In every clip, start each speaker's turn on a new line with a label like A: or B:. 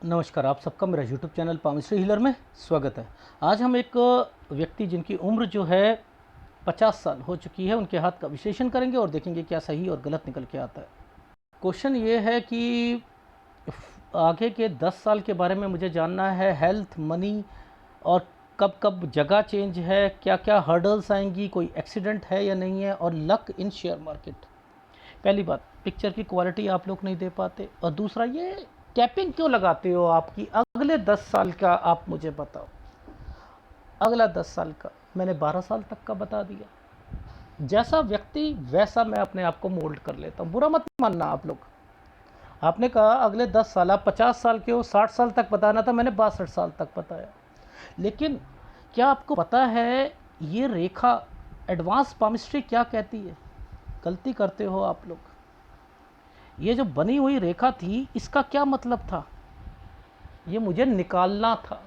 A: नमस्कार, आप सबका मेरा यूट्यूब चैनल पामिस्ट्री हीलर में स्वागत है। आज हम एक व्यक्ति जिनकी उम्र जो है 50 साल हो चुकी है, उनके हाथ का विश्लेषण करेंगे और देखेंगे क्या सही और गलत निकल के आता है। क्वेश्चन ये है कि आगे के 10 साल के बारे में मुझे जानना है, हेल्थ, मनी और कब कब जगह चेंज है, क्या क्या हर्डल्स आएंगी, कोई एक्सीडेंट है या नहीं है, और लक इन शेयर मार्केट। पहली बात, पिक्चर की क्वालिटी आप लोग नहीं दे पाते, और दूसरा ये कैपिंग क्यों लगाते हो आपकी अगले 10 साल का, आप मुझे बताओ। अगला 10 साल का मैंने 12 साल तक का बता दिया। जैसा व्यक्ति वैसा मैं अपने आप को मोल्ड कर लेता हूँ, बुरा मत मानना आप लोग। आपने कहा अगले 10 साल, आप 50 साल के हो, 60 साल तक बताना था, मैंने 62 साल तक बताया। लेकिन क्या आपको पता है ये रेखा एडवांस पामिस्ट्री क्या कहती है? गलती करते हो आप लोग। ये जो बनी हुई रेखा थी, इसका क्या मतलब था? ये मुझे निकालना था।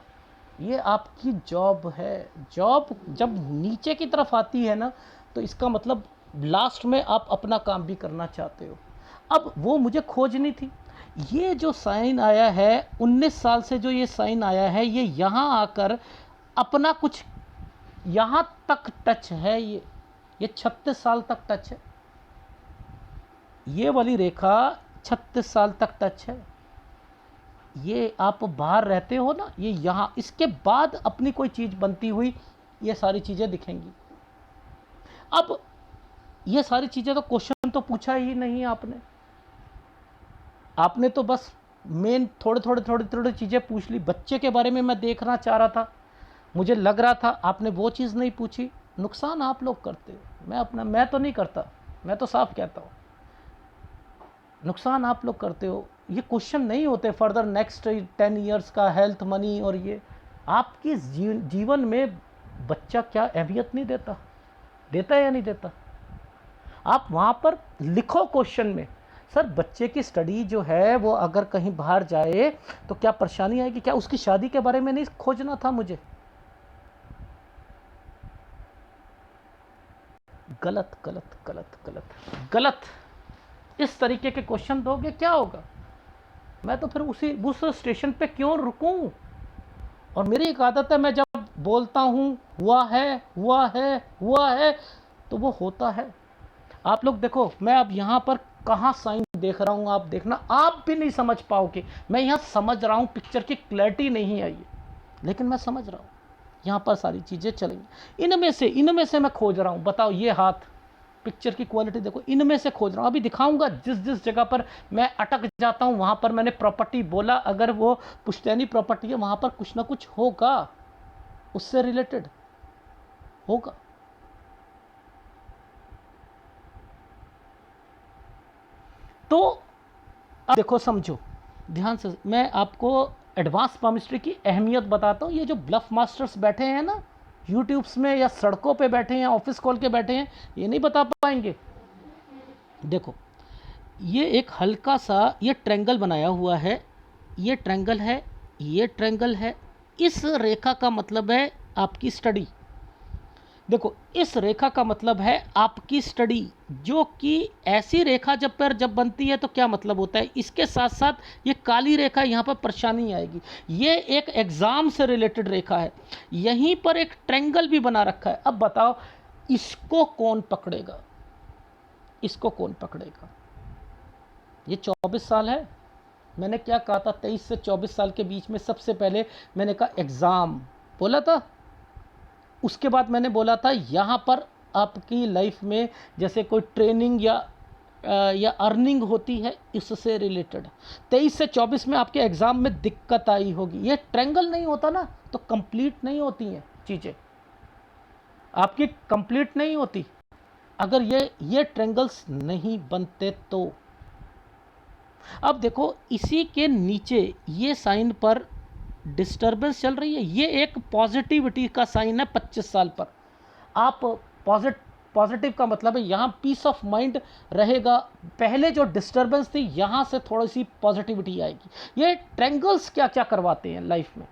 A: ये आपकी जॉब है। जॉब जब नीचे की तरफ आती है ना, तो इसका मतलब लास्ट में आप अपना काम भी करना चाहते हो। अब वो मुझे खोजनी थी। ये जो साइन आया है 19 साल से, जो ये साइन आया है, ये यहाँ आकर अपना कुछ यहाँ तक टच है। ये 36 साल तक टच है। ये वाली रेखा 36 साल तक टच है। ये आप बाहर रहते हो ना, ये यहाँ, इसके बाद अपनी कोई चीज़ बनती हुई ये सारी चीज़ें दिखेंगी। अब ये सारी चीज़ें तो क्वेश्चन तो पूछा ही नहीं आपने। आपने तो बस मेन थोड़े चीज़ें पूछ ली। बच्चे के बारे में मैं देखना चाह रहा था, मुझे लग रहा था आपने वो चीज़ नहीं पूछी। नुकसान आप लोग करते हो, मैं तो नहीं करता। मैं तो साफ कहता हूँ, नुकसान आप लोग करते हो। ये क्वेश्चन नहीं होते फर्दर नेक्स्ट 10 इयर्स का, हेल्थ, मनी और ये। आपकी जीवन में बच्चा क्या अहमियत नहीं देता? देता है या नहीं देता? आप वहाँ पर लिखो क्वेश्चन में, सर बच्चे की स्टडी जो है वो अगर कहीं बाहर जाए तो क्या परेशानी आएगी? क्या उसकी शादी के बारे में नहीं खोजना था मुझे? गलत गलत गलत गलत गलत। इस तरीके के क्वेश्चन दोगे क्या होगा? मैं तो फिर उस स्टेशन पे क्यों रुकूं? और मेरी एक आदत है, मैं जब बोलता हूँ हुआ है हुआ है हुआ है, तो वो होता है। आप लोग देखो, मैं अब यहाँ पर कहाँ साइन देख रहा हूँ, आप देखना, आप भी नहीं समझ पाओगे। मैं यहाँ समझ रहा हूँ, पिक्चर की क्लैरिटी नहीं आई है, लेकिन मैं समझ रहा हूँ यहाँ पर सारी चीज़ें चलेंगी। इनमें से मैं खोज रहा हूँ। बताओ, ये हाथ, पिक्चर की क्वालिटी देखो, इनमें से खोज रहा हूँ। अभी दिखाऊंगा जिस जिस जगह पर मैं अटक जाता हूँ, वहाँ पर मैंने प्रॉपर्टी बोला, अगर वो पुश्तैनी प्रॉपर्टी है, वहाँ पर कुछ ना कुछ होगा, उससे रिलेटेड होगा। तो अब देखो, समझो ध्यान से, मैं आपको एडवांस पामिस्ट्री की अहमियत बताता हूँ। ये जो ब्लफ मास्टर्स बैठे हैं ना यूट्यूब्स में, या सड़कों पे बैठे हैं, ऑफिस खोल के बैठे हैं, ये नहीं बता पाएंगे। देखो, ये एक हल्का सा ये ट्रायंगल बनाया हुआ है, ये ट्रायंगल है, ये ट्रायंगल है। इस रेखा का मतलब है आपकी स्टडी। देखो, इस रेखा का मतलब है आपकी स्टडी, जो कि ऐसी रेखा जब बनती है तो क्या मतलब होता है, इसके साथ साथ ये काली रेखा, यहाँ पर परेशानी आएगी। ये एक एग्ज़ाम से रिलेटेड रेखा है। यहीं पर एक ट्रायंगल भी बना रखा है। अब बताओ, इसको कौन पकड़ेगा? इसको कौन पकड़ेगा? ये 24 साल है। मैंने क्या कहा था? 23 से 24 साल के बीच में सबसे पहले मैंने कहा एग्ज़ाम बोला था। उसके बाद मैंने बोला था यहाँ पर आपकी लाइफ में जैसे कोई ट्रेनिंग या अर्निंग होती है, इससे रिलेटेड। 23 से 24 में आपके एग्ज़ाम में दिक्कत आई होगी। ये ट्रायंगल नहीं होता ना, तो कंप्लीट नहीं होती हैं चीज़ें, आपकी कंप्लीट नहीं होती अगर ये ट्रायंगल्स नहीं बनते तो। अब देखो, इसी के नीचे ये साइन पर डिस्टर्बेंस चल रही है। ये एक पॉजिटिविटी का साइन है 25 साल पर। आप पॉजिटिव का मतलब है यहाँ पीस ऑफ माइंड रहेगा। पहले जो डिस्टर्बेंस थी, यहाँ से थोड़ी सी पॉजिटिविटी आएगी। ये ट्रायंगल्स क्या क्या करवाते हैं लाइफ में,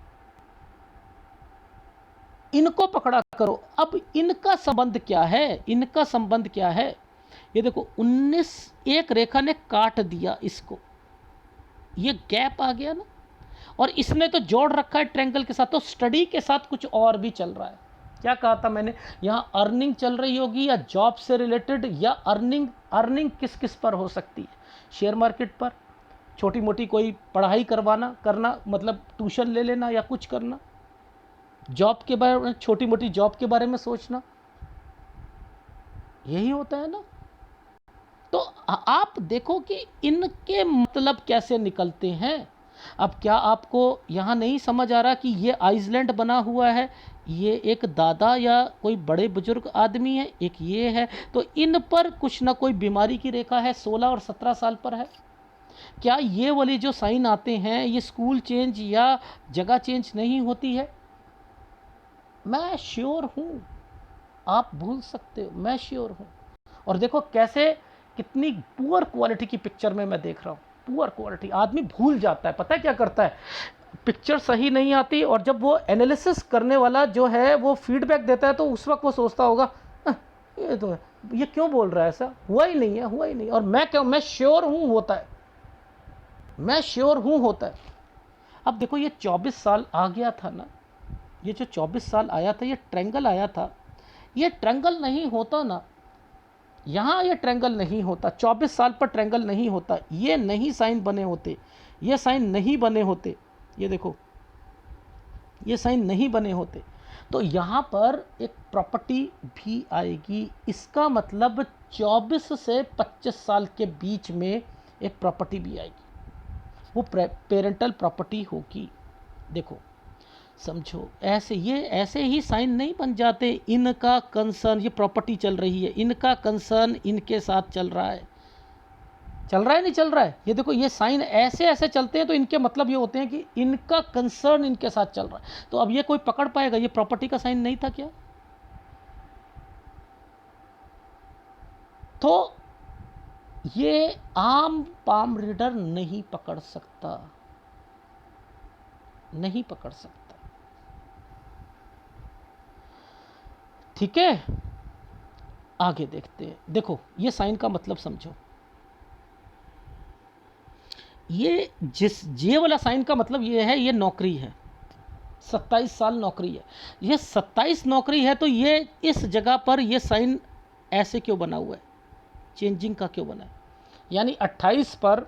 A: इनको पकड़ा करो। अब इनका संबंध क्या है? इनका संबंध क्या है? ये देखो, 19 एक रेखा ने काट दिया इसको, ये गैप आ गया ना, और इसने तो जोड़ रखा है ट्रायंगल के साथ, तो स्टडी के साथ कुछ और भी चल रहा है। क्या कहा था मैंने, यहाँ अर्निंग चल रही होगी या जॉब से रिलेटेड, या अर्निंग किस किस पर हो सकती है, शेयर मार्केट पर, छोटी मोटी कोई पढ़ाई करना मतलब ट्यूशन ले लेना या कुछ करना, जॉब के बारे में, छोटी मोटी जॉब के बारे में सोचना, यही होता है ना। तो आप देखो कि इनके मतलब कैसे निकलते हैं। अब क्या आपको यहाँ नहीं समझ आ रहा कि ये आइसलैंड बना हुआ है, ये एक दादा या कोई बड़े बुजुर्ग आदमी है, एक ये है, तो इन पर कुछ ना कोई बीमारी की रेखा है, 16 और 17 साल पर है। क्या ये वाले जो साइन आते हैं ये स्कूल चेंज या जगह चेंज नहीं होती है? मैं श्योर हूँ, आप भूल सकते हो, मैं श्योर हूँ। और देखो कैसे, कितनी पुअर क्वालिटी की पिक्चर में मैं देख रहा हूँ, पुअर क्वालिटी। आदमी भूल जाता है, पता है क्या करता है, पिक्चर सही नहीं आती और जब वो एनालिसिस करने वाला जो है वो फीडबैक देता है तो उस वक्त वो सोचता होगा ये तो है, ये क्यों बोल रहा है, ऐसा हुआ ही नहीं है, हुआ ही नहीं। और मैं श्योर हूँ होता है, मैं श्योर हूँ होता है। अब देखो ये 24 साल आ गया था ना, ये जो 24 साल आया था, ये ट्रायंगल आया था, ये ट्रायंगल नहीं होता ना, यहाँ ये ट्रायंगल नहीं होता, 24 साल पर ट्रायंगल नहीं होता, ये नहीं साइन बने होते, ये साइन नहीं बने होते, ये देखो ये साइन नहीं बने होते, तो यहाँ पर एक प्रॉपर्टी भी आएगी। इसका मतलब 24 से 25 साल के बीच में एक प्रॉपर्टी भी आएगी, वो पेरेंटल प्रॉपर्टी होगी। देखो समझो, ऐसे ही साइन नहीं बन जाते। इनका कंसर्न, ये प्रॉपर्टी चल रही है, इनका कंसर्न इनके साथ चल रहा है, नहीं चल रहा है, ये देखो ये साइन ऐसे ऐसे चलते हैं, तो इनके मतलब ये होते हैं कि इनका कंसर्न इनके साथ चल रहा है। तो अब ये कोई पकड़ पाएगा, ये प्रॉपर्टी का साइन नहीं था क्या? तो ये आम पाम रीडर नहीं पकड़ सकता, नहीं पकड़ सकता। ठीक है, आगे देखते हैं। देखो ये साइन का मतलब समझो, ये वाला साइन का मतलब ये है, ये नौकरी है, 27 साल नौकरी है, ये 27 नौकरी है, तो ये इस जगह पर ये साइन ऐसे क्यों बना हुआ है, चेंजिंग का क्यों बना है? यानी 28 पर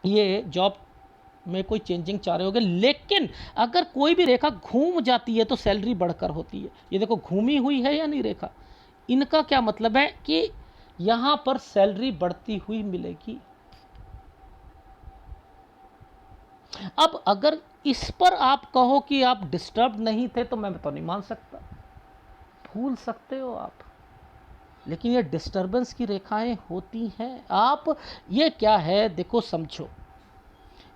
A: ये जॉब में कोई चेंजिंग चाह रहे होगे, लेकिन अगर कोई भी रेखा घूम जाती है तो सैलरी बढ़कर होती है। ये देखो घूमी हुई है या नहीं रेखा, इनका क्या मतलब है कि यहाँ पर सैलरी बढ़ती हुई मिलेगी। अब अगर इस पर आप कहो कि आप डिस्टर्ब नहीं थे, तो मैं तो नहीं मान सकता, भूल सकते हो आप, लेकिन ये डिस्टर्बेंस की रेखाएं होती हैं। आप ये क्या है, देखो समझो,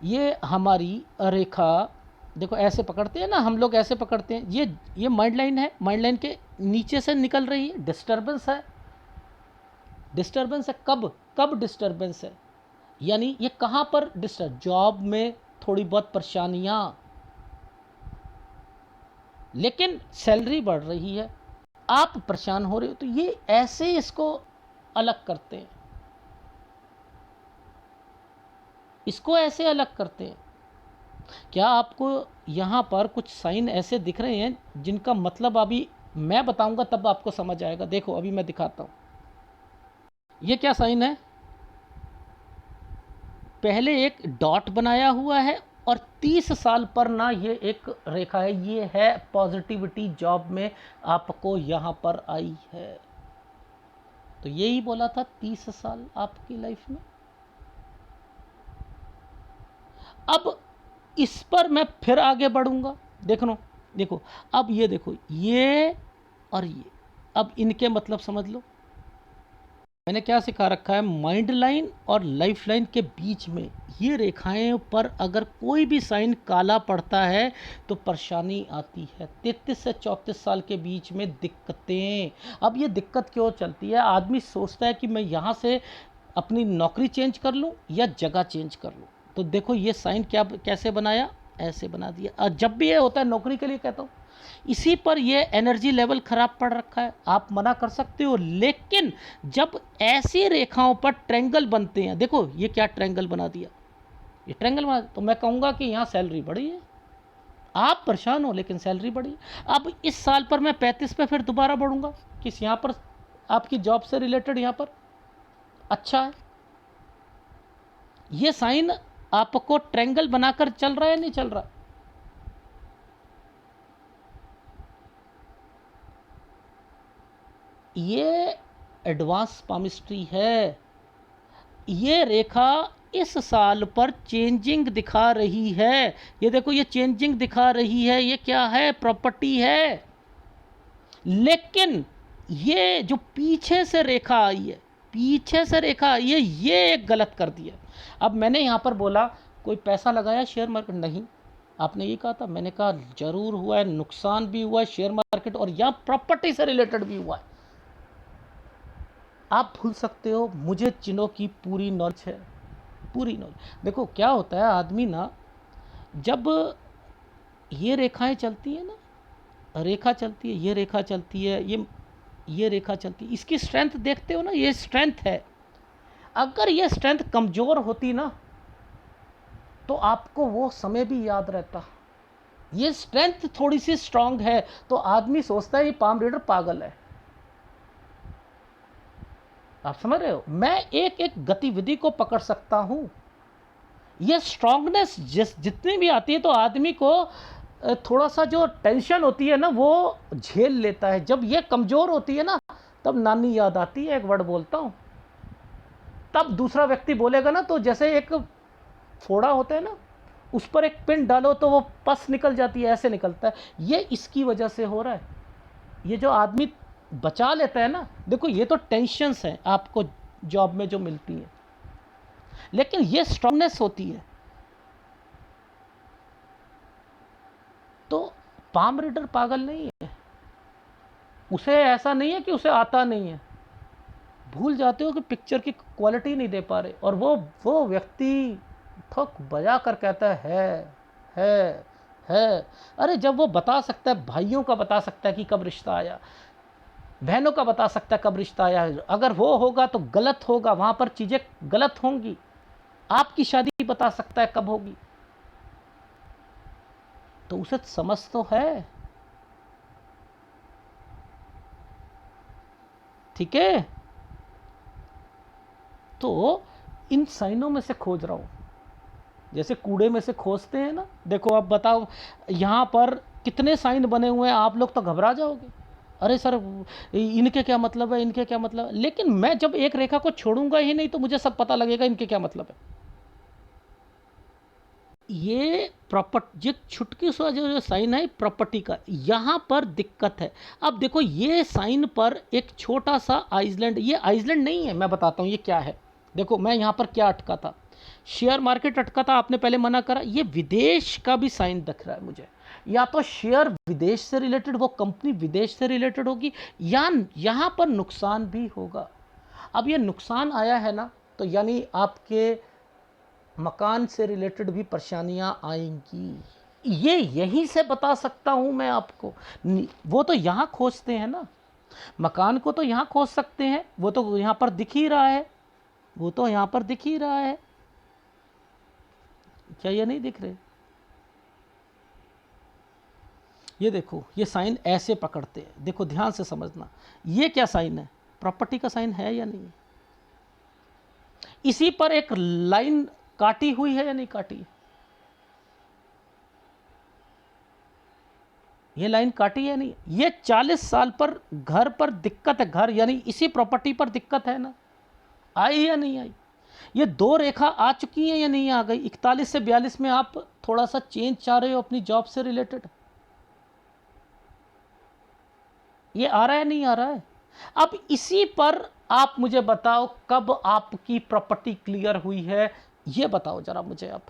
A: ये हमारी रेखा देखो ऐसे पकड़ते हैं ना हम लोग, ऐसे पकड़ते हैं, ये माइंड लाइन है, माइंड लाइन के नीचे से निकल रही है, डिस्टर्बेंस है, डिस्टर्बेंस है। कब डिस्टर्बेंस है, यानी ये कहाँ पर डिस्टर्ब, जॉब में थोड़ी बहुत परेशानियाँ, लेकिन सैलरी बढ़ रही है, आप परेशान हो रहे हो, तो ये ऐसे इसको अलग करते हैं, इसको ऐसे अलग करते हैं। क्या आपको यहाँ पर कुछ साइन ऐसे दिख रहे हैं जिनका मतलब अभी मैं बताऊंगा तब आपको समझ आएगा? देखो अभी मैं दिखाता हूँ, ये क्या साइन है, पहले एक डॉट बनाया हुआ है और 30 साल पर ना ये एक रेखा है, ये है पॉजिटिविटी, जॉब में आपको यहाँ पर आई है, तो यही बोला था 30 साल आपकी लाइफ में। अब इस पर मैं फिर आगे बढ़ूंगा, देखो अब ये देखो, ये और ये, अब इनके मतलब समझ लो। मैंने क्या सिखा रखा है, माइंड लाइन और लाइफ लाइन के बीच में ये रेखाएं पर अगर कोई भी साइन काला पड़ता है तो परेशानी आती है। 33 से 34 साल के बीच में दिक्कतें। अब ये दिक्कत क्यों चलती है, आदमी सोचता है कि मैं यहाँ से अपनी नौकरी चेंज कर लूँ या जगह चेंज कर लूँ, तो देखो ये साइन क्या कैसे बनाया, ऐसे बना दिया। और जब भी ये होता है नौकरी के लिए कहता हूँ, इसी पर ये एनर्जी लेवल खराब पड़ रखा है, आप मना कर सकते हो, लेकिन जब ऐसी रेखाओं पर ट्रायंगल बनते हैं, देखो ये क्या ट्रायंगल बना दिया, ये ट्रायंगल बना, तो मैं कहूँगा कि यहाँ सैलरी बढ़ी है, आप परेशान हो लेकिन सैलरी बढ़ी। अब इस साल पर मैं 35 पे फिर दोबारा बढ़ूँगा, किस यहाँ पर आपकी जॉब से रिलेटेड यहाँ पर अच्छा है। ये साइन आपको ट्रायंगल बनाकर चल रहा है नहीं चल रहा? ये एडवांस पामिस्ट्री है। ये रेखा इस साल पर चेंजिंग दिखा रही है। ये देखो, ये चेंजिंग दिखा रही है। ये क्या है? प्रॉपर्टी है। लेकिन ये जो पीछे से रेखा आई है, पीछे से रेखा आई है, ये एक गलत कर दिया। अब मैंने यहाँ पर बोला कोई पैसा लगाया शेयर मार्केट, नहीं, आपने ये कहा था, मैंने कहा जरूर हुआ है, नुकसान भी हुआ है शेयर मार्केट, और यहाँ प्रॉपर्टी से रिलेटेड भी हुआ है। आप भूल सकते हो, मुझे चिन्हों की पूरी नॉलेज है, पूरी नॉलेज। देखो क्या होता है, आदमी ना जब ये रेखाएं चलती है ना, रेखा चलती है, ये रेखा चलती है, ये रेखा चलती है, इसकी स्ट्रेंथ देखते हो ना, ये स्ट्रेंथ है। अगर ये स्ट्रेंथ कमज़ोर होती ना तो आपको वो समय भी याद रहता। ये स्ट्रेंथ थोड़ी सी स्ट्रांग है तो आदमी सोचता है ये पाम रीडर पागल है। आप समझ रहे हो? मैं एक एक गतिविधि को पकड़ सकता हूं। ये स्ट्रांगनेस जितनी भी आती है तो आदमी को थोड़ा सा जो टेंशन होती है ना वो झेल लेता है। जब ये कमज़ोर होती है ना तब नानी याद आती है, एक वर्ड बोलता हूँ, तब दूसरा व्यक्ति बोलेगा ना तो जैसे एक फोड़ा होता है ना, उस पर एक पिन डालो तो वो पस निकल जाती है, ऐसे निकलता है। ये इसकी वजह से हो रहा है। ये जो आदमी बचा लेता है ना, देखो ये तो टेंशन्स हैं आपको जॉब में जो मिलती है, लेकिन ये स्ट्रांगनेस होती है। तो पाम रीडर पागल नहीं है, उसे ऐसा नहीं है कि उसे आता नहीं है। भूल जाते हो कि पिक्चर की क्वालिटी नहीं दे पा रहे, और वो व्यक्ति ठोक बजा कर कहता है। अरे जब वो बता सकता है, भाइयों का बता सकता है कि कब रिश्ता आया, बहनों का बता सकता है कब रिश्ता आया, अगर वो होगा तो गलत होगा, वहां पर चीजें गलत होंगी। आपकी शादी बता सकता है कब होगी, तो उसे समझ तो है। ठीक है, तो इन साइनों में से खोज रहा हूं, जैसे कूड़े में से खोजते हैं ना। देखो आप बताओ यहां पर कितने साइन बने हुए हैं, आप लोग तो घबरा जाओगे, अरे सर इनके क्या मतलब है, इनके क्या मतलब है। लेकिन मैं जब एक रेखा को छोड़ूंगा ही नहीं तो मुझे सब पता लगेगा इनके क्या मतलब है। ये प्रॉपर्टी, ये छुटकी सा जो साइन है प्रॉपर्टी का, यहाँ पर दिक्कत है। अब देखो ये साइन पर एक छोटा सा आइसलैंड, ये आइसलैंड नहीं है, मैं बताता हूँ ये क्या है। देखो मैं यहाँ पर क्या अटका था, शेयर मार्केट अटका था, आपने पहले मना करा। ये विदेश का भी साइन दिख रहा है मुझे, या तो शेयर विदेश से रिलेटेड, वो कंपनी विदेश से रिलेटेड होगी, या यहाँ पर नुकसान भी होगा। अब ये नुकसान आया है ना, तो यानी आपके मकान से रिलेटेड भी परेशानियां आएंगी। ये यहीं से बता सकता हूं मैं आपको। वो तो यहाँ खोजते हैं ना, मकान को तो यहाँ खोज सकते हैं, वो तो यहाँ पर दिख ही रहा है, वो तो यहाँ पर दिख ही रहा है। क्या ये नहीं दिख रहे? ये देखो ये साइन ऐसे पकड़ते हैं, देखो ध्यान से समझना। ये क्या साइन है? प्रॉपर्टी का साइन है या नहीं? इसी पर एक लाइन काटी हुई है या नहीं काटी? ये लाइन काटी है नहीं? ये 40 साल पर घर पर दिक्कत है, घर यानी इसी प्रॉपर्टी पर दिक्कत है ना, आई या नहीं आई? ये दो रेखा आ चुकी है या नहीं आ गई? 41 से 42 में आप थोड़ा सा चेंज चाह रहे हो अपनी जॉब से रिलेटेड, ये आ रहा है नहीं आ रहा है? अब इसी पर आप मुझे बताओ कब आपकी प्रॉपर्टी क्लियर हुई है, ये बताओ जरा मुझे आप।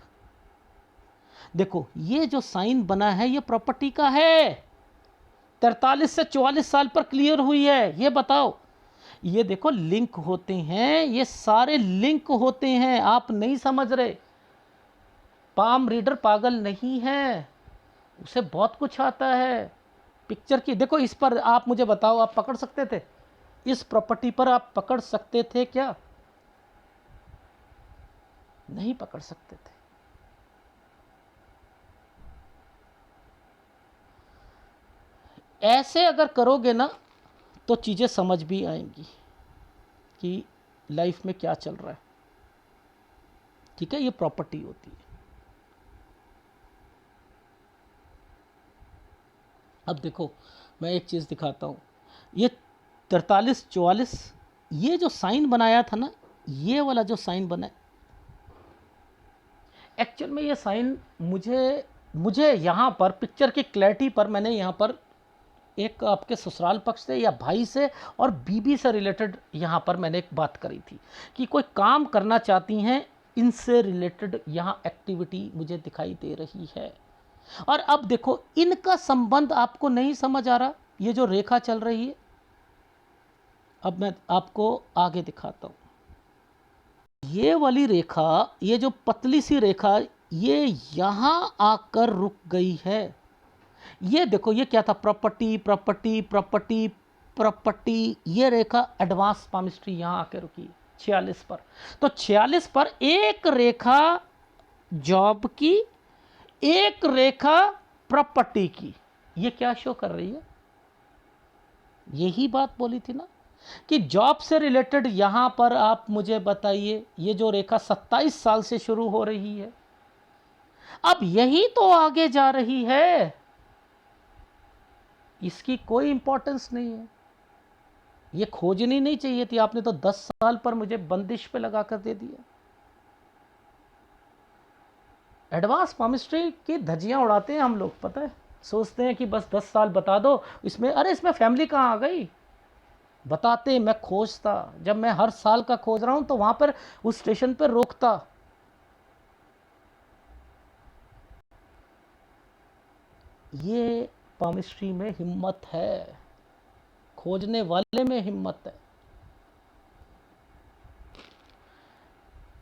A: देखो ये जो साइन बना है ये प्रॉपर्टी का है, 43 से 44 साल पर क्लियर हुई है, ये बताओ। ये देखो लिंक होते हैं, ये सारे लिंक होते हैं, आप नहीं समझ रहे। पाम रीडर पागल नहीं है, उसे बहुत कुछ आता है पिक्चर की। देखो इस पर आप मुझे बताओ, आप पकड़ सकते थे? इस प्रॉपर्टी पर आप पकड़ सकते थे क्या? नहीं पकड़ सकते थे। ऐसे अगर करोगे ना तो चीज़ें समझ भी आएंगी कि लाइफ में क्या चल रहा है। ठीक है, ये प्रॉपर्टी होती है। अब देखो मैं एक चीज़ दिखाता हूँ, ये 43 44 ये जो साइन बनाया था ना, ये वाला जो साइन बना है, एक्चुअल में ये साइन मुझे मुझे यहाँ पर पिक्चर की क्लैरिटी पर मैंने यहाँ पर एक आपके ससुराल पक्ष से या भाई से और बीबी से रिलेटेड यहाँ पर मैंने एक बात करी थी कि कोई काम करना चाहती हैं, इनसे रिलेटेड यहाँ एक्टिविटी मुझे दिखाई दे रही है। और अब देखो इनका संबंध आपको नहीं समझ आ रहा, ये जो रेखा चल रही है, अब मैं आपको आगे दिखाता हूँ। ये वाली रेखा, ये जो पतली सी रेखा, ये यहाँ आकर रुक गई है। ये देखो ये क्या था, प्रॉपर्टी प्रॉपर्टी प्रॉपर्टी प्रॉपर्टी, ये रेखा एडवांस पामिस्ट्री यहाँ आके रुकी 46 पर। तो 46 पर एक रेखा जॉब की, एक रेखा प्रॉपर्टी की, ये क्या शो कर रही है? यही बात बोली थी ना कि जॉब से रिलेटेड यहां पर आप मुझे बताइए, ये जो रेखा 27 साल से शुरू हो रही है, अब यही तो आगे जा रही है, इसकी कोई इंपॉर्टेंस नहीं है। ये खोजनी नहीं चाहिए थी, आपने तो 10 साल पर मुझे बंदिश पे लगा कर दे दिया। एडवांस पामिस्ट्री की धज्जियां उड़ाते हैं हम लोग, पता है, सोचते हैं कि बस 10 साल बता दो, इसमें अरे इसमें फैमिली कहाँ आ गई, बताते। मैं खोजता, जब मैं हर साल का खोज रहा हूं तो वहां पर उस स्टेशन पर रोकता। ये पामिस्ट्री में हिम्मत है, खोजने वाले में हिम्मत है।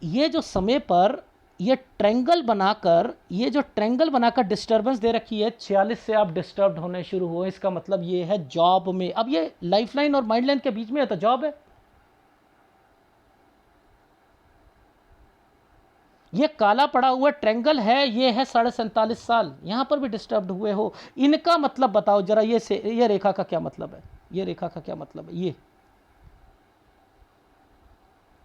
A: ये जो समय पर ये ट्रायंगल बनाकर, ये जो ट्रायंगल बनाकर डिस्टरबेंस दे रखी है, 46 से आप डिस्टर्ब होने शुरू हुए, इसका मतलब ये है जॉब में। अब ये लाइफ लाइन और माइंड लाइन के बीच में है तो जॉब है। ये काला पड़ा हुआ ट्रायंगल है, ये है 47.5 साल, यहां पर भी डिस्टर्ब हुए हो। इनका मतलब बताओ जरा, ये रेखा का क्या मतलब है, ये रेखा का क्या मतलब है, ये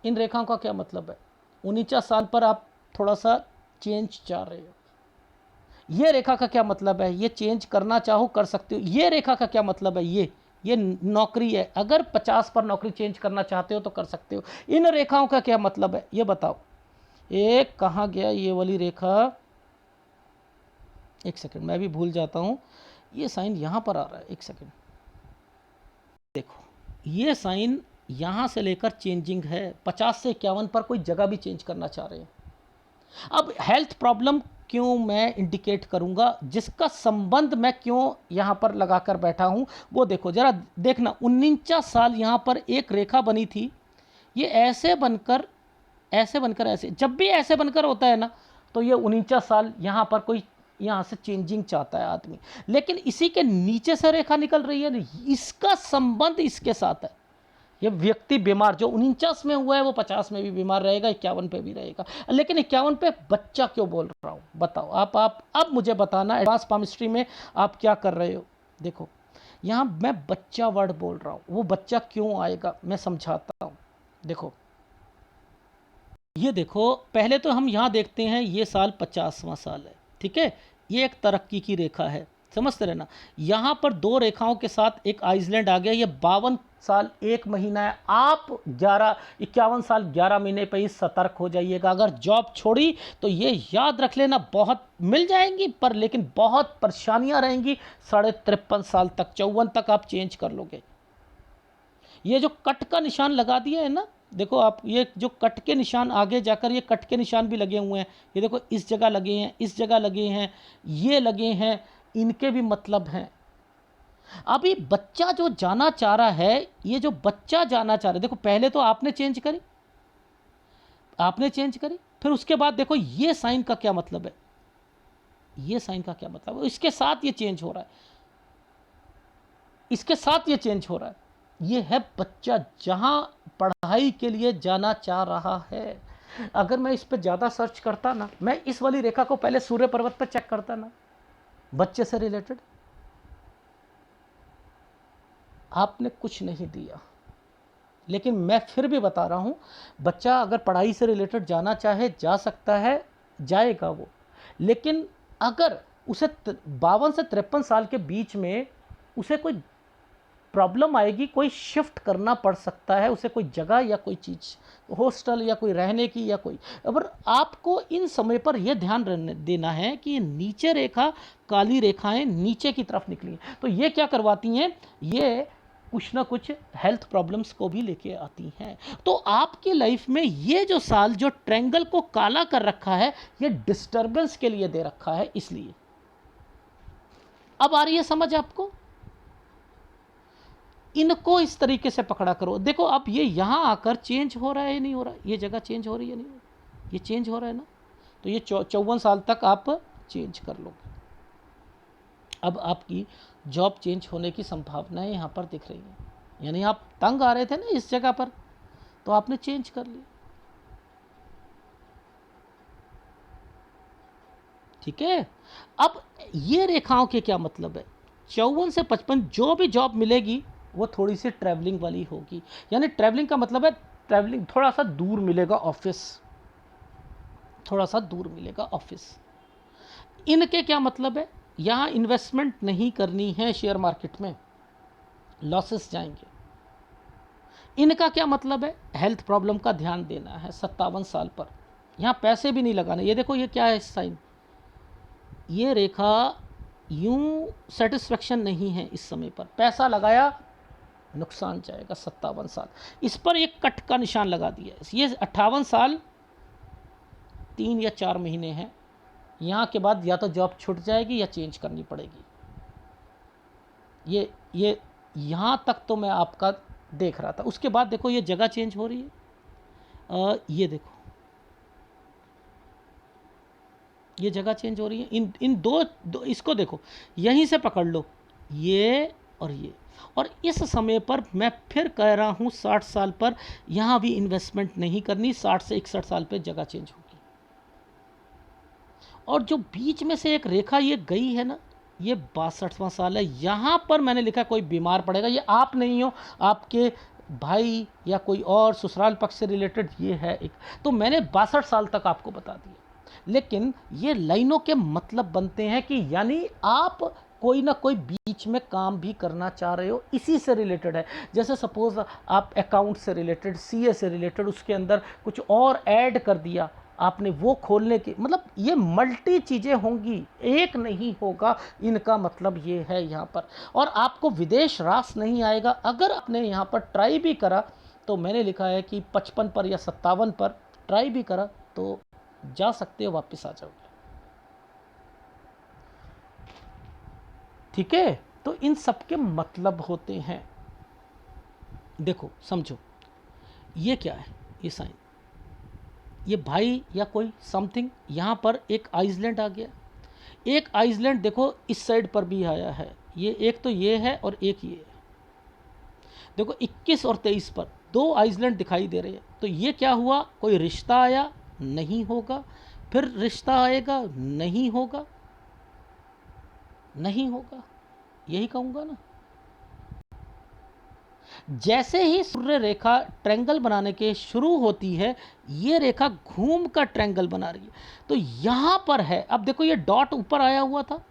A: इन रेखाओं का क्या मतलब है? 49 साल पर आप थोड़ा सा चेंज चाह रहे हो। ये रेखा का क्या मतलब है? ये चेंज करना चाहो कर सकते हो। ये रेखा का क्या मतलब है? ये नौकरी है, अगर 50 पर नौकरी चेंज करना चाहते हो तो कर सकते हो। इन रेखाओं का क्या मतलब है ये बताओ। एक कहाँ गया ये वाली रेखा, एक सेकंड, मैं भी भूल जाता हूँ। ये साइन यहाँ पर आ रहा है, एक सेकंड देखो, ये साइन यहाँ से लेकर चेंजिंग है, 50 से 51 पर कोई जगह भी चेंज करना चाह रहे हैं। अब हेल्थ प्रॉब्लम क्यों मैं इंडिकेट करूंगा, जिसका संबंध मैं क्यों यहां पर लगाकर बैठा हूं, वो देखो जरा, देखना 49 साल यहां पर एक रेखा बनी थी, ये ऐसे बनकर ऐसे बनकर ऐसे, जब भी ऐसे बनकर होता है ना तो ये 49 साल यहां पर कोई यहां से चेंजिंग चाहता है आदमी, लेकिन इसी के नीचे से रेखा निकल रही है, इसका संबंध इसके साथ है। ये व्यक्ति बीमार जो 49 में हुआ है वो 50 में भी बीमार रहेगा, 51 पे भी रहेगा। लेकिन 51 पे बच्चा क्यों बोल रहा हूँ बताओ आप अब मुझे बताना, एडवांस पामिस्ट्री में आप क्या कर रहे हो। देखो यहाँ मैं बच्चा वर्ड बोल रहा हूँ, वो बच्चा क्यों आएगा मैं समझाता हूँ। देखो ये देखो, पहले तो हम यहाँ देखते हैं ये साल 50वां साल है, ठीक है, ये एक तरक्की की रेखा है, समझते रहना। यहाँ पर दो रेखाओं के साथ एक आइसलैंड आ गया, ये 52 साल 1 महीना है। आप 51 साल 11 महीने पे ही सतर्क हो जाइएगा। अगर जॉब छोड़ी तो ये याद रख लेना, बहुत मिल जाएंगी पर लेकिन बहुत परेशानियां रहेंगी। 53.5 साल तक, 54 तक आप चेंज कर लोगे। ये जो कट का निशान लगा दिया है ना, देखो आप, ये जो कट के निशान आगे जाकर ये कट के निशान भी लगे हुए हैं, ये देखो इस जगह लगे हैं, इस जगह लगे हैं, ये लगे हैं, इनके भी मतलब हैं। अभी बच्चा जो जाना चाह रहा है, ये जो बच्चा जाना चाह रहा है, देखो पहले तो आपने चेंज करी, फिर उसके बाद देखो ये साइन का क्या मतलब है, ये साइन का क्या मतलब है, इसके साथ ये चेंज हो रहा है, इसके साथ ये चेंज हो रहा है। ये है बच्चा जहां पढ़ाई के लिए जाना चाह रहा है। अगर मैं इस पर ज़्यादा सर्च करता ना, मैं इस वाली रेखा को पहले सूर्य पर्वत पर चेक करता ना, बच्चे से रिलेटेड, आपने कुछ नहीं दिया। लेकिन मैं फिर भी बता रहा हूँ, बच्चा अगर पढ़ाई से रिलेटेड जाना चाहे जा सकता है, जाएगा वो। लेकिन अगर उसे 52 से 53 साल के बीच में उसे कोई प्रॉब्लम आएगी, कोई शिफ्ट करना पड़ सकता है उसे, कोई जगह या कोई चीज़, हॉस्टल या कोई रहने की या कोई, अगर आपको इन समय पर यह ध्यान देना है कि नीचे रेखा, काली रेखाएं नीचे की तरफ निकली हैं, तो ये क्या करवाती हैं, ये कुछ ना कुछ हेल्थ प्रॉब्लम्स को भी लेके आती हैं। तो आपकी लाइफ में ये जो साल जो ट्रायंगल को काला कर रखा है, ये डिस्टर्बेंस के लिए दे रखा है। इसलिए अब आ रही है समझ आपको, इनको इस तरीके से पकड़ा करो। देखो अब ये यहाँ आकर चेंज हो रहा है या नहीं हो रहा, ये जगह चेंज हो रही है नहीं हो रही, ये चेंज हो रहा है ना, तो ये 54 साल तक आप चेंज कर लोगे। अब आपकी जॉब चेंज होने की संभावनाएं यहाँ पर दिख रही हैं, यानी आप तंग आ रहे थे ना इस जगह पर, तो आपने चेंज कर लिया। ठीक है, अब ये रेखाओं के क्या मतलब है, 54 से 55 जो भी जॉब मिलेगी वो थोड़ी सी ट्रैवलिंग वाली होगी। यानी ट्रैवलिंग का मतलब है ट्रैवलिंग, थोड़ा सा दूर मिलेगा ऑफिस, थोड़ा सा दूर मिलेगा ऑफिस। इनके क्या मतलब है, यहाँ इन्वेस्टमेंट नहीं करनी है शेयर मार्केट में, लॉसेस जाएंगे। इनका क्या मतलब है, हेल्थ प्रॉब्लम का ध्यान देना है 57 साल पर, यहाँ पैसे भी नहीं लगाने। ये देखो ये क्या है साइन, ये रेखा यूं सेटिस्फेक्शन नहीं है इस समय पर, पैसा लगाया नुकसान जाएगा 57 साल। इस पर एक कट का निशान लगा दिया। ये 58 साल 3 या 4 महीने हैं, यहाँ के बाद या तो जॉब छूट जाएगी या चेंज करनी पड़ेगी। ये यहाँ तक तो मैं आपका देख रहा था। उसके बाद देखो ये जगह चेंज हो रही है, ये देखो ये जगह चेंज हो रही है। इन दो इसको देखो, यहीं से पकड़ लो, ये और ये। और इस समय पर मैं फिर कह रहा हूँ 60 साल पर यहाँ भी इन्वेस्टमेंट नहीं करनी, 60 से 61 साल पे जगह चेंज होगी। और जो बीच में से एक रेखा ये गई है ना, ये 62वां साल है। यहाँ पर मैंने लिखा कोई बीमार पड़ेगा, ये आप नहीं हो, आपके भाई या कोई और ससुराल पक्ष से रिलेटेड ये है एक, तो मैंने 62 साल तक आपको बता दिया। लेकिन ये लाइनों के मतलब बनते हैं कि यानी आप कोई ना कोई बीच में काम भी करना चाह रहे हो, इसी से रिलेटेड है। जैसे सपोज आप अकाउंट से रिलेटेड, सीए से रिलेटेड, उसके अंदर कुछ और ऐड कर दिया आपने, वो खोलने की, मतलब ये मल्टी चीज़ें होंगी, एक नहीं होगा। इनका मतलब ये है यहाँ पर। और आपको विदेश रास नहीं आएगा। अगर आपने यहाँ पर ट्राई भी करा, तो मैंने लिखा है कि 55 पर या 57 पर ट्राई भी करा तो जा सकते हो, वापस आ जाओगे। ठीक है, तो इन सब के मतलब होते हैं। देखो समझो, ये क्या है, ये साइन, ये भाई या कोई समथिंग, यहाँ पर एक आइसलैंड आ गया। एक आइसलैंड देखो इस साइड पर भी आया है, ये एक तो ये है और एक ये है। देखो 21 और 23 पर 2 आइसलैंड दिखाई दे रहे हैं। तो ये क्या हुआ, कोई रिश्ता आया, नहीं होगा, फिर रिश्ता आएगा, नहीं होगा, नहीं होगा, यही कहूँगा ना। जैसे ही सूर्य रेखा ट्रायंगल बनाने के शुरू होती है, ये रेखा घूम कर ट्रायंगल बना रही है। तो यहाँ पर है, अब देखो ये डॉट ऊपर आया हुआ था,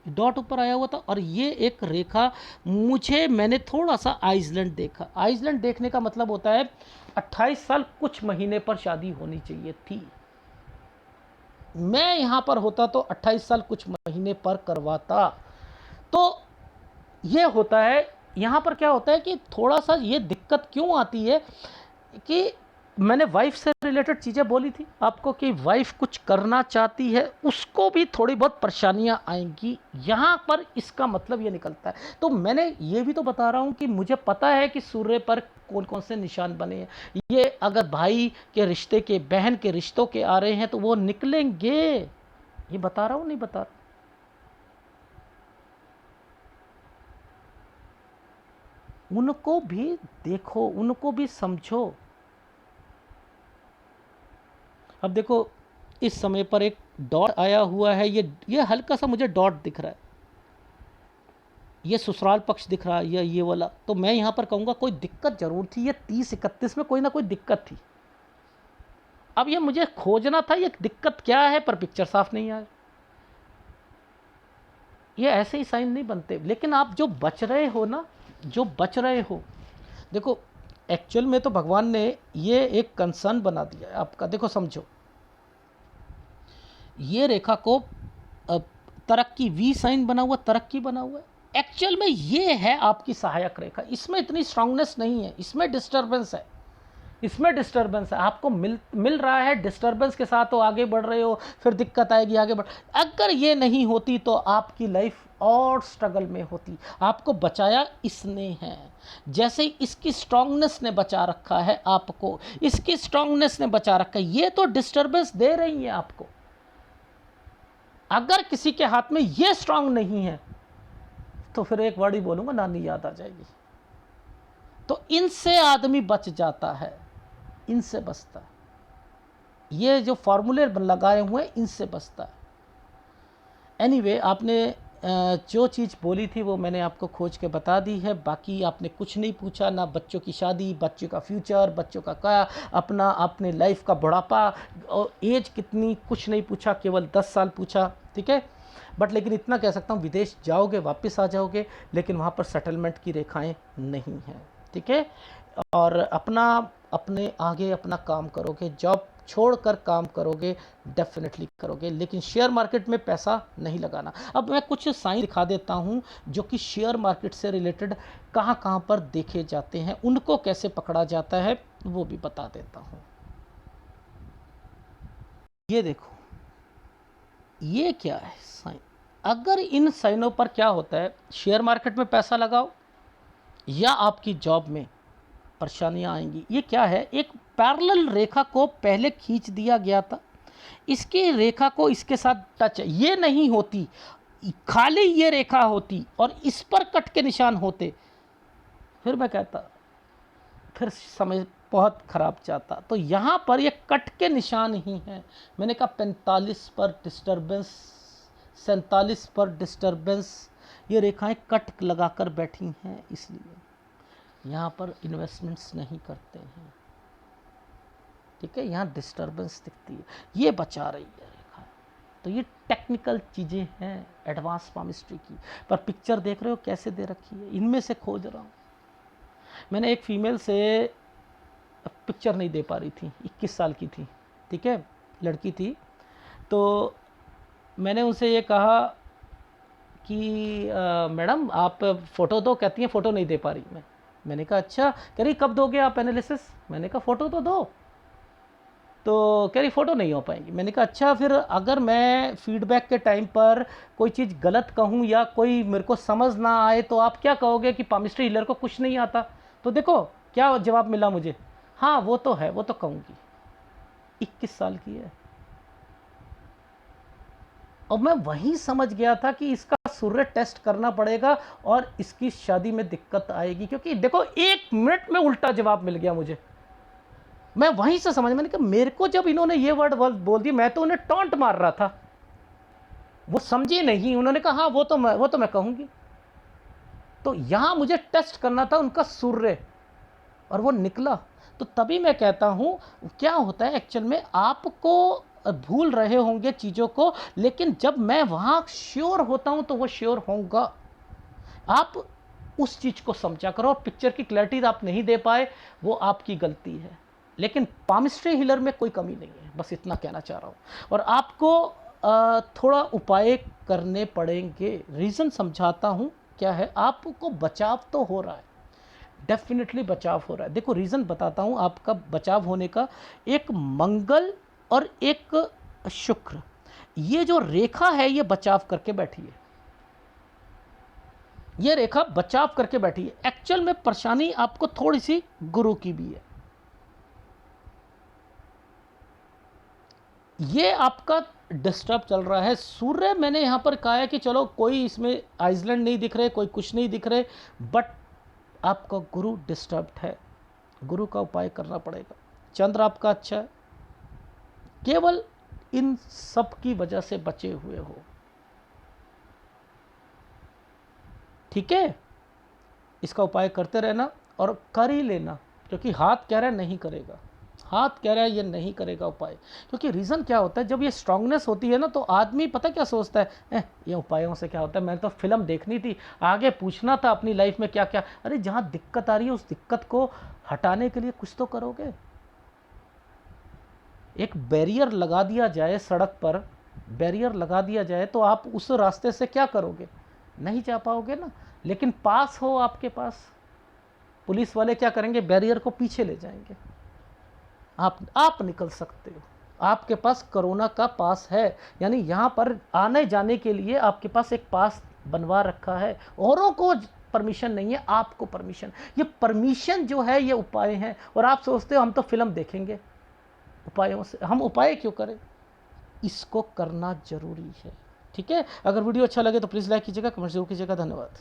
A: डॉट ऊपर आया हुआ था, और ये एक रेखा, मैंने थोड़ा सा आइसलैंड देखा। आइसलैंड देखने का मतलब होता है 28 साल कुछ महीने पर शादी होनी चाहिए थी। मैं यहाँ पर होता तो 28 साल कुछ महीने पर करवाता। तो ये होता है, यहाँ पर क्या होता है कि थोड़ा सा ये दिक्कत क्यों आती है कि मैंने वाइफ से रिलेटेड चीज़ें बोली थी आपको कि वाइफ कुछ करना चाहती है, उसको भी थोड़ी बहुत परेशानियाँ आएंगी। यहाँ पर इसका मतलब ये निकलता है। तो मैंने ये भी तो बता रहा हूँ कि मुझे पता है कि सूर्य पर कौन कौन से निशान बने हैं। ये अगर भाई के रिश्ते के, बहन के रिश्तों के आ रहे हैं तो वो निकलेंगे, ये बता रहा हूँ, नहीं बता रहा। उनको भी देखो, उनको भी समझो। अब देखो इस समय पर एक डॉट आया हुआ है, ये हल्का सा मुझे डॉट दिख रहा है, ये ससुराल पक्ष दिख रहा है या ये वाला, तो मैं यहाँ पर कहूँगा कोई दिक्कत जरूर थी, ये 30-31 में कोई ना कोई दिक्कत थी। अब ये मुझे खोजना था ये दिक्कत क्या है, पर पिक्चर साफ नहीं आया। ये ऐसे ही साइन नहीं बनते। लेकिन आप जो बच रहे हो ना, जो बच रहे हो, देखो एक्चुअल में तो भगवान ने ये एक कंसर्न बना दिया है आपका। देखो समझो, ये रेखा को तरक्की, वी साइन बना हुआ, तरक्की बना हुआ है। एक्चुअल में ये है आपकी सहायक रेखा, इसमें इतनी स्ट्रांगनेस नहीं है, इसमें डिस्टर्बेंस है, इसमें डिस्टर्बेंस है। आपको मिल रहा है, डिस्टर्बेंस के साथ तो आगे बढ़ रहे हो, फिर दिक्कत आएगी आगे बढ़। अगर ये नहीं होती तो आपकी लाइफ और स्ट्रगल में होती। आपको बचाया इसने है, जैसे इसकी स्ट्रांगनेस ने बचा रखा है आपको, इसकी स्ट्रांगनेस ने बचा रखा है। ये तो डिस्टर्बेंस दे रही है आपको। अगर किसी के हाथ में ये स्ट्रांग नहीं है तो फिर एक वर्ड ही बोलूंगा, नानी याद आ जाएगी। तो इनसे आदमी बच जाता है, इनसे बचता है। ये जो फॉर्मूले लगाए हुए हैं इनसे बचता है। एनीवे, आपने जो चीज़ बोली थी वो मैंने आपको खोज के बता दी है। बाकी आपने कुछ नहीं पूछा, ना बच्चों की शादी, बच्चों का फ्यूचर, बच्चों का क्या, अपने लाइफ का बुढ़ापा और एज कितनी, कुछ नहीं पूछा, केवल 10 साल पूछा, ठीक है। बट लेकिन इतना कह सकता हूँ, विदेश जाओगे वापस आ जाओगे, लेकिन वहाँ पर सेटलमेंट की रेखाएं नहीं हैं, ठीक है। और अपने आगे अपना काम करोगे, जॉब छोड़कर काम करोगे, डेफिनेटली करोगे, लेकिन शेयर मार्केट में पैसा नहीं लगाना। अब मैं कुछ साइन दिखा देता हूं जो कि शेयर मार्केट से रिलेटेड कहां कहां पर देखे जाते हैं, उनको कैसे पकड़ा जाता है वो भी बता देता हूं। ये देखो, ये क्या है साइन। अगर इन साइनों पर क्या होता है, शेयर मार्केट में पैसा लगाओ या आपकी जॉब में परेशानियां आएंगी। ये क्या है, एक पैरेलल रेखा को पहले खींच दिया गया था, इसकी रेखा को इसके साथ टच, ये नहीं होती, खाली ये रेखा होती और इस पर कट के निशान होते, फिर मैं कहता, फिर समय बहुत खराब जाता। तो यहाँ पर ये कट के निशान ही हैं। मैंने कहा 45 पर डिस्टर्बेंस, 47 पर डिस्टर्बेंस, ये रेखाएं कट लगाकर बैठी हैं, इसलिए यहाँ पर इन्वेस्टमेंट्स नहीं करते हैं, ठीक है। यहाँ डिस्टर्बेंस दिखती है, ये बचा रही है रेखा। तो ये टेक्निकल चीज़ें हैं एडवांस पामिस्ट्री की। पर पिक्चर देख रहे हो कैसे दे रखी है, इनमें से खोज रहा हूँ। मैंने एक फीमेल से पिक्चर नहीं दे पा रही थी, 21 साल की थी, ठीक है, लड़की थी। तो मैंने उनसे ये कहा कि मैडम आप फ़ोटो दो, कहती हैं फ़ोटो नहीं दे पा रही। मैंने कहा अच्छा, कह रही कब दोगे आप एनालिसिस। मैंने कहा फ़ोटो तो दो। तो कह रही फ़ोटो नहीं हो पाएंगी। मैंने कहा अच्छा, फिर अगर मैं फीडबैक के टाइम पर कोई चीज़ गलत कहूँ या कोई मेरे को समझ ना आए तो आप क्या कहोगे कि पामिस्ट्री हीलर को कुछ नहीं आता। तो देखो क्या जवाब मिला मुझे, हाँ वो तो है, वो तो कहूँगी। 21 साल की है। और मैं वहीं समझ गया था कि इसका सूर्य टेस्ट करना पड़ेगा और इसकी शादी में दिक्कत आएगी, क्योंकि देखो 1 मिनट में उल्टा जवाब मिल गया मुझे। मैं वहीं से समझ, मैंने कहा मेरे को जब इन्होंने ये वर्ड बोल दिया, मैं तो उन्हें टॉन्ट मार रहा था, वो समझी नहीं। उन्होंने कहा हाँ वो तो मैं कहूंगी। तो यहां मुझे टेस्ट करना था उनका सूर्य, और वो निकला। तो तभी मैं कहता हूं, क्या होता है एक्चुअल में, आपको भूल रहे होंगे चीज़ों को, लेकिन जब मैं वहां श्योर होता हूं तो वो श्योर होगा। आप उस चीज़ को समझा करो। पिक्चर की क्लैरिटी आप नहीं दे पाए, वो आपकी गलती है, लेकिन पामिस्ट्री हीलर में कोई कमी नहीं है, बस इतना कहना चाह रहा हूँ। और आपको थोड़ा उपाय करने पड़ेंगे। रीज़न समझाता हूँ क्या है। आपको बचाव तो हो रहा है, डेफिनेटली बचाव हो रहा है। देखो रीज़न बताता हूँ आपका बचाव होने का। एक मंगल और एक शुक्र, ये जो रेखा है ये बचाव करके बैठी है, ये रेखा बचाव करके बैठी है। एक्चुअल में परेशानी आपको थोड़ी सी गुरु की भी है। ये आपका डिस्टर्ब चल रहा है। सूर्य मैंने यहाँ पर कहा है कि चलो कोई इसमें आइसलैंड नहीं दिख रहे, कोई कुछ नहीं दिख रहे, बट आपका गुरु डिस्टर्ब्ड है, गुरु का उपाय करना पड़ेगा। चंद्र आपका अच्छा है, केवल इन सब की वजह से बचे हुए हो। ठीक है, इसका उपाय करते रहना और कर ही लेना, क्योंकि हाथ कह रहा है नहीं करेगा, हाथ कह रहा है ये नहीं करेगा उपाय। क्योंकि रीज़न क्या होता है, जब ये स्ट्रांगनेस होती है ना तो आदमी पता क्या सोचता है, ये उपायों से क्या होता है, मैंने तो फिल्म देखनी थी, आगे पूछना था अपनी लाइफ में क्या क्या। अरे जहाँ दिक्कत आ रही है उस दिक्कत को हटाने के लिए कुछ तो करोगे। एक बैरियर लगा दिया जाए सड़क पर, बैरियर लगा दिया जाए तो आप उस रास्ते से क्या करोगे, नहीं जा पाओगे ना। लेकिन पास हो आपके पास, पुलिस वाले क्या करेंगे, बैरियर को पीछे ले जाएंगे, आप निकल सकते हो, आपके पास कोरोना का पास है, यानी यहाँ पर आने जाने के लिए आपके पास एक पास बनवा रखा है, औरों को परमिशन नहीं है, आपको परमिशन। ये परमिशन जो है ये उपाय हैं। और आप सोचते हो हम तो फिल्म देखेंगे उपायों से, हम उपाय क्यों करें, इसको करना जरूरी है। ठीक है, अगर वीडियो अच्छा लगे तो प्लीज़ लाइक कीजिएगा, कमेंट जरूर कीजिएगा। धन्यवाद।